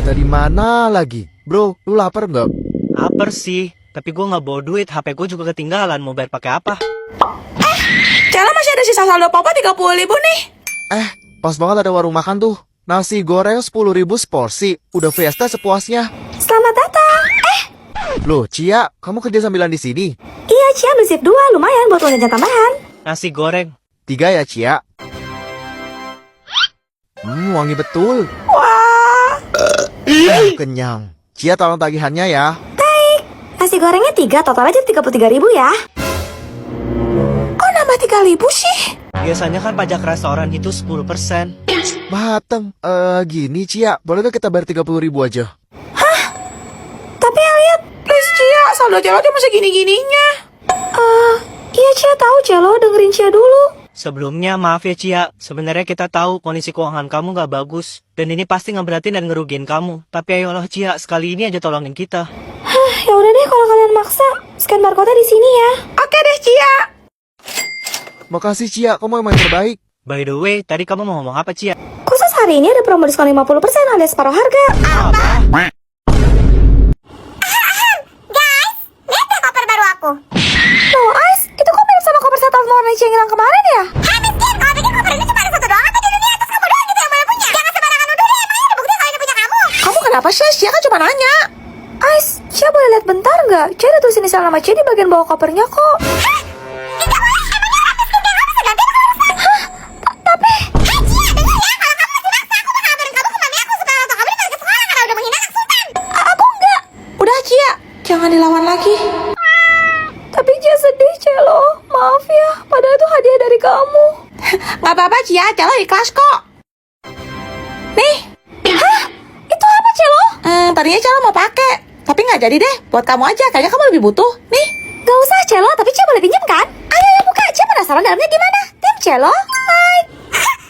Kita di mana lagi? Bro, lu lapar nggak? Lapar sih, tapi gue nggak bawa duit. HP gue juga ketinggalan. Mau bayar pakai apa? Cela masih ada sisa saldo papa 30.000 nih. Pas banget ada warung makan tuh. Nasi goreng 10.000 seporsi. Udah fiesta sepuasnya. Selamat datang. Loh, Cia, kamu kerja sambilan di sini? Iya, Cia beli sip 2, lumayan buat uang jajan tambahan. Nasi goreng. 3 ya, Cia? Wangi betul. Wah, Kenyang. Cia tolong tagihannya ya. nasi gorengnya 3, total aja 33.000 ya. Kok nambah 3.000 sih? Biasanya kan pajak restoran itu 10%. Batang. Gini, Cia. Boleh gak kita bayar 30.000 aja? Tapi Elliot, please Cia, saldo Celo dia masih gini-gininya. Iya Cia tahu Celo, dengerin Cia dulu. Sebelumnya maaf ya Cia, sebenarnya kita tahu kondisi keuangan kamu nggak bagus. Dan ini pasti ngeberatin dan ngerugiin kamu. Tapi ayolah Cia, sekali ini aja tolongin kita. Ya udah deh kalau kalian maksa, scan barcode di sini ya. Oke deh Cia. Makasih, Cia. Kamu emang yang terbaik. By the way, tadi kamu mau ngomong apa Cia? Khusus hari ini ada promo diskon 50% alias separuh harga. Loh, Ais, itu kok mirip sama koper setel warna hijau yang hilang kemarin ya? Hai miskin, kalau pikir koper ini cuma ada satu doang apa di dunia? Terus kamu doang gitu yang boleh punya. Jangan sembarangan nuduh deh, emangnya ada bukti kalau ini punya kamu? Kamu kenapa sih? Cia kan cuma nanya. Ais, Cia boleh lihat bentar nggak? Cia ada tulisin inisial nama Cia di bagian bawah kopernya kok. Hah? Tidak boleh, emangnya orang miskin kayak kamu bisa ganti aku urusan? Tapi, Hai Cia, dengar ya, kalau kamu masih maksa, aku bakal kabarin kamu ke mami aku supaya untuk kamu dipanggil ke sekolah karena udah menghina anak sultan. aku enggak. Udah Cia, jangan dilawan lagi. Tapi Cia sedih, Celo. Maaf ya, padahal itu hadiah dari kamu. Gak apa-apa, Cia. Celo ikhlas kok. Nih. Hah? Itu apa, Celo? Tadinya Celo mau pakai. Tapi gak jadi deh. Buat kamu aja, kayaknya kamu lebih butuh. Nih. Gak usah, Celo. Tapi Cia boleh pinjam kan? Ayo, buka. Cia penasaran dalamnya gimana. Tim Celo. Hai.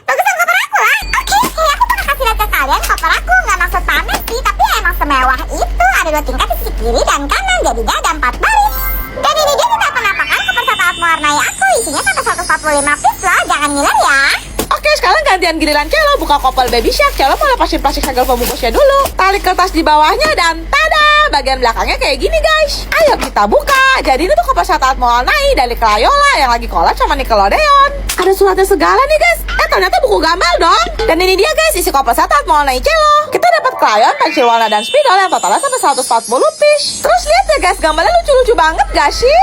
Bagusan koper aku lah. Oke, aku bakal kasih lihat ke kalian koper aku. Nggak maksud pamer sih, tapi emang semewah itu. Ada 2 tingkat di sisi kiri dan kanan, jadinya ada 4 baris. Dan ini dia tidak penampakan koper saat mewarnai aku. Isinya sampai 145 piece loh, jangan ngiler ya. Oke, sekarang gantian giliran Celo buka koper Baby Shark. Celo mau lepasin plastik segel pembungkusnya dulu. Tarik kertas di bawahnya dan tada! Bagian belakangnya kayak gini guys. Ayo kita buka. Jadi ini tuh koper saat mewarnai dari Crayola yang lagi collab sama Nickelodeon. Ada suratnya segala nih guys. Ternyata buku gambar dong. Dan ini dia guys, isi koper saat mewarnai Celo. Kita dapat krayon, pensil warna dan spidol yang totalnya sampai 140 piece. Terus lihat ya guys, gambarnya lucu-lucu banget gak sih?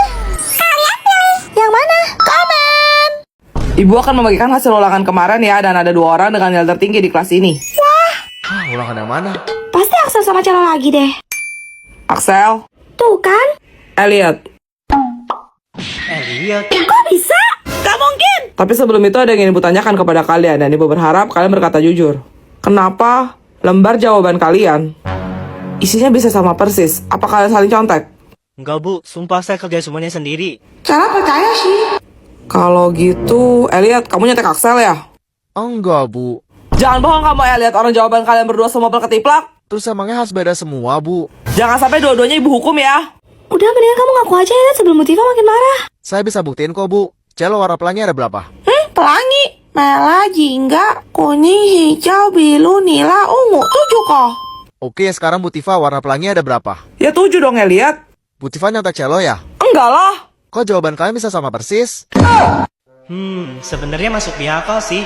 Kalian pilih. Yang mana? Komen! Ibu akan membagikan hasil ulangan kemarin ya, dan ada 2 orang dengan nilai tertinggi di kelas ini. Ulangan yang mana? Pasti Axel sama Celo lagi deh. Axel, Tuh kan? Elliot. Elliot. Kok bisa? Gak mungkin! Tapi sebelum itu ada yang ingin ibu tanyakan kepada kalian, dan ibu berharap kalian berkata jujur. Kenapa lembar jawaban kalian isinya bisa sama persis? Apa kalian saling contek? Enggak bu, sumpah saya kerja semuanya sendiri. Cara percaya sih. Kalau gitu, Elliot, kamu nyetek Axel ya? Enggak, Bu. Jangan bohong kamu, Elliot. Orang jawaban kalian berdua semua berketiplak. Terus emangnya harus beda semua, Bu? Jangan sampai dua-duanya ibu hukum ya. Udah mendingan kamu ngaku aja ya sebelum Mutiva makin marah. Saya bisa buktiin kok, Bu. Celo warna pelangi ada berapa? Pelangi. Merah, jingga, kuning, hijau, biru, nila, ungu. 7 kok. Oke, sekarang Bu Tifa warna pelangi ada berapa? Ya 7 dong, Elliot. Bu Tifa nyontek Celo ya? Enggak lah. Kok jawaban kalian bisa sama persis? Sebenarnya masuk di akal sih.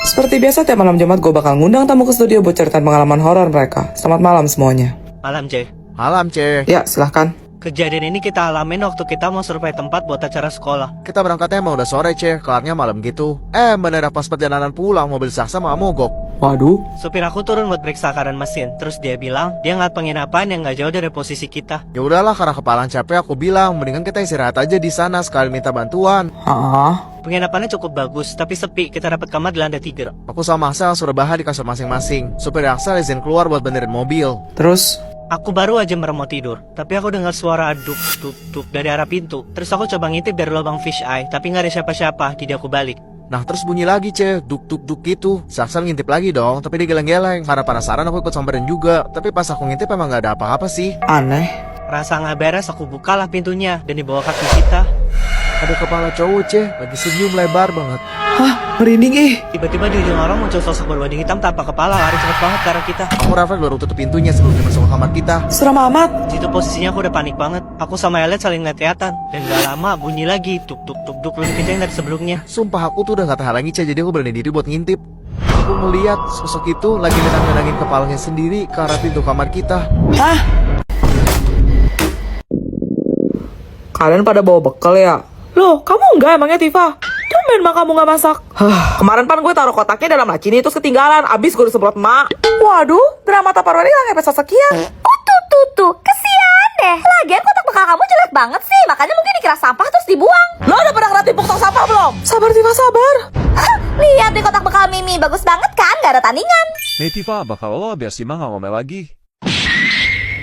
Seperti biasa, tiap malam Jumat gue bakal ngundang tamu ke studio buat ceritain pengalaman horor mereka. Selamat malam semuanya. Malam C. Malam, Ce. Ya, silahkan. Kejadian ini kita alamin waktu kita mau survei tempat buat acara sekolah. Kita berangkatnya emang udah sore, Ce. Kelarnya malam gitu. Mendadak pas perjalanan pulang, mobil saksa malah mogok. Waduh. Supir aku turun buat periksa keadaan mesin. Terus dia bilang, dia ngeliat penginapan yang gak jauh dari posisi kita. Ya udahlah, karena kepalang capek aku bilang, mendingan kita istirahat aja di sana sekali minta bantuan. Penginapannya cukup bagus, tapi sepi. Kita dapat kamar di lantai 3. Aku sama Axel suruh bahan di kasur masing-masing. Supir Axel izin keluar buat benerin mobil. Terus? Aku baru aja meremot tidur, tapi aku dengar suara duk dari arah pintu. Terus aku coba ngintip dari lubang fish eye, tapi nggak ada siapa-siapa. Jadi aku balik. Nah terus bunyi lagi, Ce. Duk gitu. Si Axel ngintip lagi dong, tapi dia geleng-geleng. Karena penasaran aku ikut samperin juga. Tapi pas aku ngintip emang gak ada apa-apa sih. Aneh. Rasa nggak beres, aku bukalah pintunya dan dibawa kaki kita. Ada kepala cowok, Ce. Lagi senyum lebar banget. Hah? Merinding ih. Tiba-tiba di ujung orang muncul sosok berwajah hitam tanpa kepala lari cepat banget ke arah kita. Aku refleks baru tutup pintunya sebelum dia masuk ke kamar kita. Seram amat. Di situ posisinya aku udah panik banget. Aku sama Elliot saling lihat-lihatan. Dan gak lama bunyi lagi tuk tuk tuk tuk lebih kencang dari sebelumnya. Sumpah aku tuh udah gak tahan lagi Cah, jadi aku berani diri buat ngintip. Aku melihat sosok itu lagi menang-menangin kepalanya sendiri ke arah pintu kamar kita. Hah? Kalian pada bawa bekal ya? Loh, kamu enggak emangnya Tifa? Tumben mak kamu nggak masak. Kemarin pan gue taruh kotaknya dalam laci ini terus ketinggalan. Abis gue disemprot mak. Waduh, drama Tupperware hilang sampai sesekian. Tuh, kesian deh. Lagian kotak bekal kamu jelek banget sih, makanya mungkin dikira sampah terus dibuang. Lo udah pernah kena timpuk tong sampah belum? Sabar Tifa, sabar. Lihat di kotak bekal Mimi, bagus banget kan? Gak ada tandingan. Nih Tifa, bakal lo biar si Mang nggak ngomel lagi.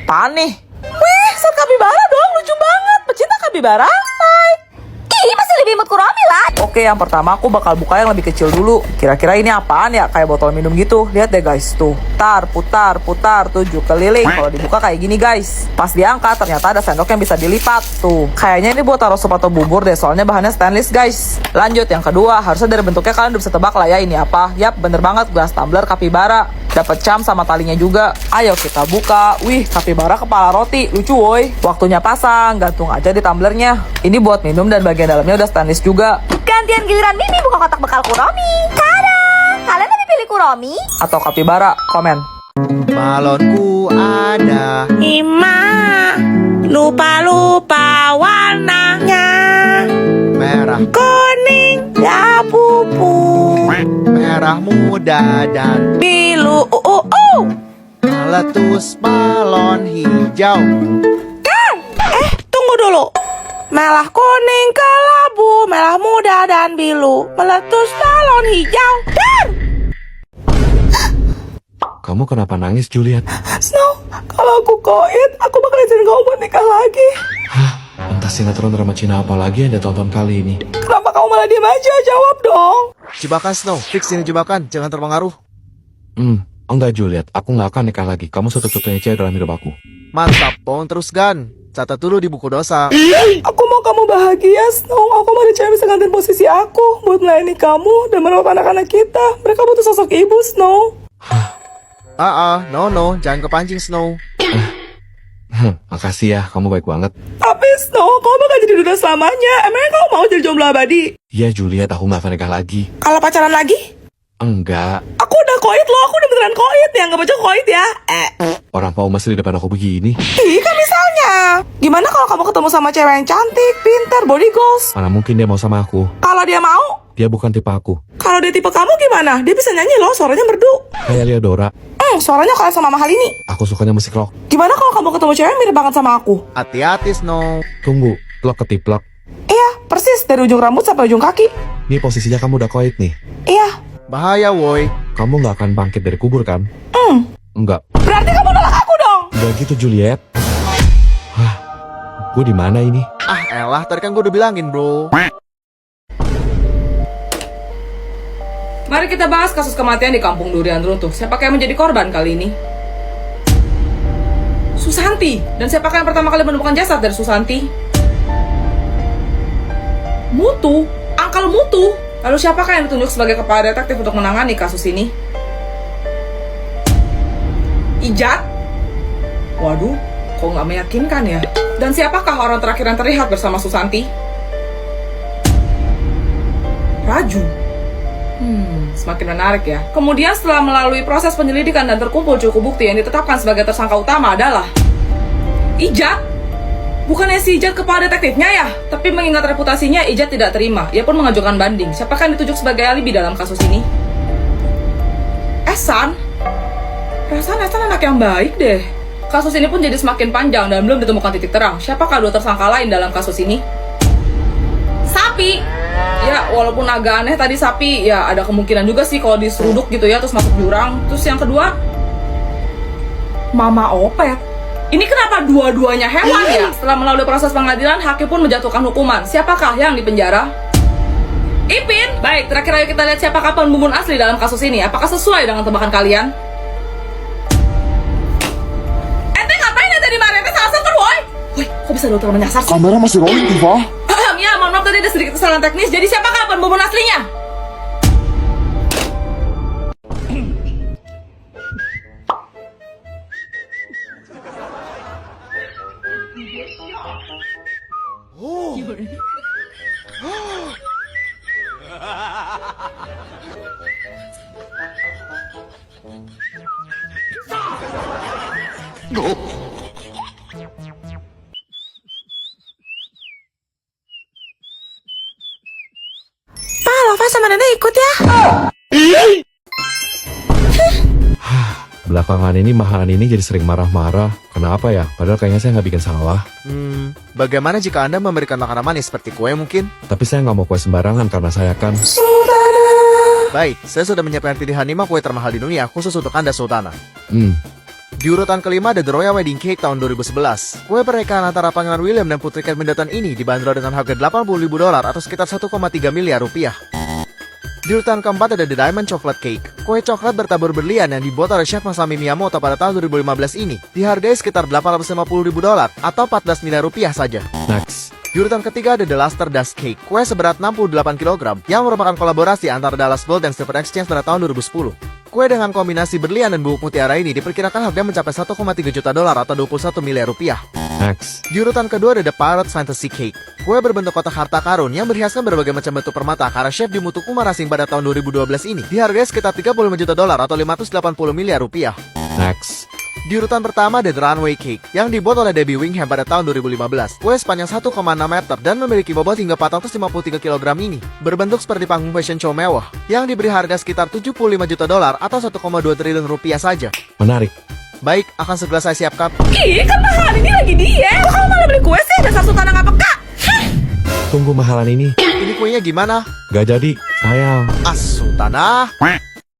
Apaan nih? Wih, set kapibara dong, lucu banget. Pecinta kapibara? Hai. Ih, masih lebih imut Kuromi lah. Oke, yang pertama aku bakal buka yang lebih kecil dulu. Kira-kira ini apaan ya? Kayak botol minum gitu. Lihat deh guys, tuh. Putar, 7 keliling. Kalau dibuka kayak gini guys. Pas diangkat, ternyata ada sendok yang bisa dilipat. Tuh, kayaknya ini buat taruh sup atau bubur deh. Soalnya bahannya stainless guys. Lanjut, yang kedua. Harusnya dari bentuknya kalian udah bisa tebak lah ya ini apa. Yap, bener banget. Gelas tumbler kapibara. Dapat cam sama talinya juga. Ayo kita buka. Wih, kapibara kepala roti. Lucu woi. Waktunya pasang. Gantung aja di tumblernya. Ini buat minum dan bagian dalamnya udah stainless juga. Gantian giliran Mimi buka kotak bekal Kuromi. Tada! Kalian lebih pilih Kuromi? Atau kapibara? Komen. Balonku ada. Ima, lupa-lupa warnanya. Merah, Kuning, abu-abu. merah muda dan Biru, meletus balon hijau. Tunggu dulu. Merah, kuning, kelabu, merah muda dan biru, meletus balon hijau. Dan Kamu kenapa nangis, Juliet? Snow, kalau aku koit, aku bakal izin kamu buat nikah lagi. Entah sinetron drama Cina apa lagi yang dia tonton kali ini. Kenapa kamu malah diem aja? Jawab dong. Jebakan Snow, fix ini jebakan, jangan terpengaruh. Enggak Juliet, aku nggak akan nikah lagi. Kamu satu-satunya cewek dalam hidup aku. Mantap, Pong, terus Gan. Catat dulu di buku dosa. Aku mau kamu bahagia, Snow. Aku mau ada cewek bisa gantiin posisi aku buat melayani kamu dan merawat anak-anak kita. Mereka butuh sosok ibu, Snow. No, jangan kepancing Snow. Makasih ya, kamu baik banget. Tapi Snow, kamu bakal jadi duda selamanya. Emangnya kamu mau jadi jomblo abadi? Iya Juliet, aku nggak akan nikah lagi. Kalau pacaran lagi? Enggak, Aku udah koit loh, aku udah beneran koit. Yang gak baca koit ya. orang mau masih di depan aku begini. Iya kan misalnya. Gimana kalau kamu ketemu sama cewek yang cantik, pintar, body goals? Mana mungkin dia mau sama aku? Kalau dia mau? Dia bukan tipe aku. Kalau dia tipe kamu gimana? Dia bisa nyanyi loh, suaranya merdu. Kayak Leodora, Suaranya kalah sama Mahal ini. aku sukanya musik rock. Gimana kalau kamu ketemu cewek yang mirip banget sama aku? Hati-hati Snow. Tunggu, plok ketiplok. Iya, persis dari ujung rambut sampai ujung kaki. Ini posisinya kamu udah koit nih. Iya. Bahaya woi. Kamu nggak akan bangkit dari kubur kan? Enggak. Berarti kamu nolak aku dong. Enggak gitu Juliet. Gue di mana ini? Elah, tadi kan gue udah bilangin bro. Mari kita bahas kasus kematian di Kampung Durian Runtuh. Siapakah yang menjadi korban kali ini? Susanti. Dan siapakah yang pertama kali menemukan jasad dari Susanti? Mutu. Uncle Mutu. Lalu siapakah yang ditunjuk sebagai kepala detektif untuk menangani kasus ini? Ijat? Waduh, kok nggak meyakinkan ya? Dan siapakah orang terakhir yang terlihat bersama Susanti? Raju. Semakin menarik ya. Kemudian setelah melalui proses penyelidikan dan terkumpul cukup bukti yang ditetapkan sebagai tersangka utama adalah Ijat. Bukannya si Ijat kepala detektifnya ya? Tapi mengingat reputasinya, Ijat tidak terima. Ia pun mengajukan banding. Siapakah yang ditunjuk sebagai alibi dalam kasus ini? Esan? Perasaan Esan anak yang baik deh. Kasus ini pun jadi semakin panjang dan belum ditemukan titik terang. Siapakah dua tersangka lain dalam kasus ini? Sapi! Ya, walaupun agak aneh tadi sapi, ya ada kemungkinan juga sih kalau diseruduk gitu ya, terus masuk jurang. Terus yang kedua, Mama Opet. Ini kenapa dua-duanya hewan ya? Setelah melalui proses pengadilan, hakim pun menjatuhkan hukuman. Siapakah yang dipenjara? Ipin! Baik, terakhir ayo kita lihat siapakah pembunuh asli dalam kasus ini. Apakah sesuai dengan tebakan kalian? Ente ngapain ya tadi Maren? Ente salah satu, woy! Woy, kok bisa dokter menyasar sih? Kamera masih rolling, Tifa. Ya, mohon maaf tadi ada sedikit kesalahan teknis. Jadi siapakah pembunuh aslinya? Pa, Lova sama Nenek ikut ya. Belakangan ini Mahalan ini jadi sering marah-marah. Kenapa ya? Padahal kayaknya saya nggak bikin salah. Bagaimana jika Anda memberikan makanan manis seperti kue mungkin? Tapi saya nggak mau kue sembarangan karena saya kan... Baik, saya sudah menyiapkan pilihan 5 kue termahal di dunia khusus untuk Anda, Sultana. Di urutan kelima ada The Royal Wedding Cake tahun 2011. Kue pernikahan antara Pangeran William dan Putri Kate Middleton ini dibanderol dengan harga $80.000 atau sekitar 1,3 miliar rupiah. Di urutan keempat ada The Diamond Chocolate Cake. Kue coklat bertabur berlian yang dibuat oleh Chef Masami Miyamoto pada tahun 2015 ini dihargai sekitar $850.000 atau 14 miliar rupiah saja. Next. Di urutan ketiga ada The Luster Dust Cake, kue seberat 68 kg yang merupakan kolaborasi antara Dallas Gold dan Silver Exchange pada tahun 2010. Kue dengan kombinasi berlian dan bubuk mutiara ini diperkirakan harganya mencapai $1,3 juta atau 21 miliar rupiah. Next. Di urutan kedua ada The Parrot Fantasy Cake, kue berbentuk kotak harta karun yang berhiaskan berbagai macam bentuk permata karya chef di Mutu Kumar Asing pada tahun 2012 ini dihargai sekitar $35 juta atau 580 miliar rupiah. Next. Di urutan pertama ada The Runway Cake yang dibuat oleh Debbie Wingham pada tahun 2015. Kue sepanjang 1,6 meter dan memiliki bobot hingga 453 kg ini berbentuk seperti panggung fashion show mewah yang diberi harga sekitar $75 juta atau 1,2 triliun rupiah saja. Menarik. Baik, akan segera saya siapkan. Ih, kan Mahalan ini lagi diet. Kok kamu malah beli kue sih? Dasar Sultana nggak peka. Tunggu Mahalan ini. Ini kuenya gimana? Gak jadi. Sayang. Sultana.